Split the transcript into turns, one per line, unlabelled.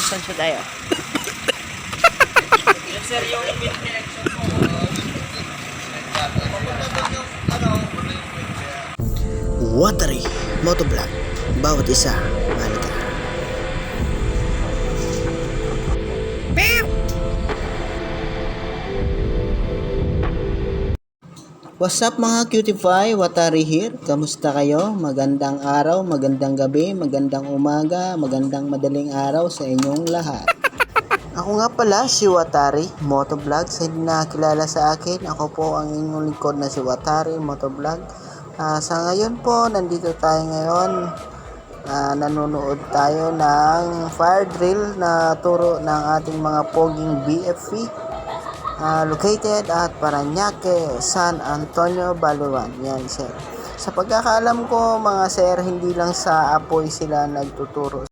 Saan pa tayo?
Yes sir, yung pin connection po.
Watery Motovlog. Bawat isa mahalaga. What's up mga Cutify? Watari here. Kamusta kayo? Magandang araw, magandang gabi, magandang umaga, magandang madaling araw sa inyong lahat. Ako nga pala si Watari Motovlog. Sa hindi nakakilala sa akin, ako po ang inyong lingkod na si Watari Motovlog. Sa ngayon po, nandito tayo ngayon. Nanonood tayo ng fire drill na turo ng ating mga poging BFP. Located at Parañaque, San Antonio, Baliwan. Yan sir. Sa pagkakaalam ko mga sir, hindi lang sa apoy sila nagtuturo